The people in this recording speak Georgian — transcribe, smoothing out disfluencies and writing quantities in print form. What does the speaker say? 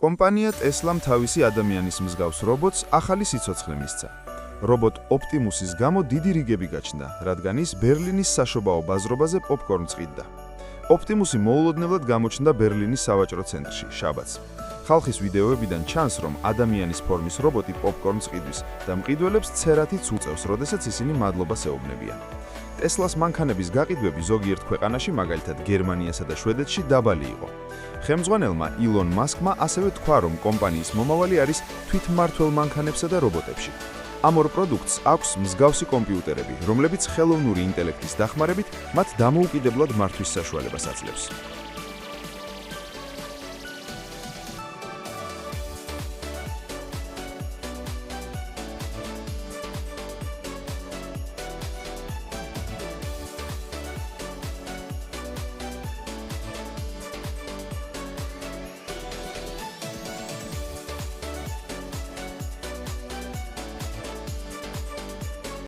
კომპანია Tesla-მ თავისი ადამიანის მსგავს რობოტს ახალი სიცოცხლე მისცა. რობოტ Optimus-ის გამო დიდი რიგები გაჩნდა, რადგან ის ბერლინის საშობაო ბაზრობაზე პოპკორნს ყიდდა. Optimus-ი მოულოდნელად გამოჩნდა ბერლინის სავაჭრო ცენტრში, შაბათს. ხალხის ვიდეოებიდან ჩანს, რომ ადამიანის ფორმის რობოტი პოპკორნს ყიდვის და მყიდველებს ცერათიც უწევს, როდესაც ისინი მადლობას ეუბნებიან. Tesla-s მანქანების გაყიდვები ზოგიერთ ქვეყანაში, მაგალითად გერმანიასა და შვედეთში დაბალი იყო. ხელმძღვანელმა ილონ მასკმა ასევე თქვა, რომ კომპანიის მომავალი არის თვითმმართველ მანქანებსა და რობოტებში. ამ ორ პროდუქტს აქვს მსგავსი კომპიუტერები, რომლებიც ხელოვნური ინტელექტის დახმარებით მათ დამოუკიდებლად მართვის საშუალებას აძლევს.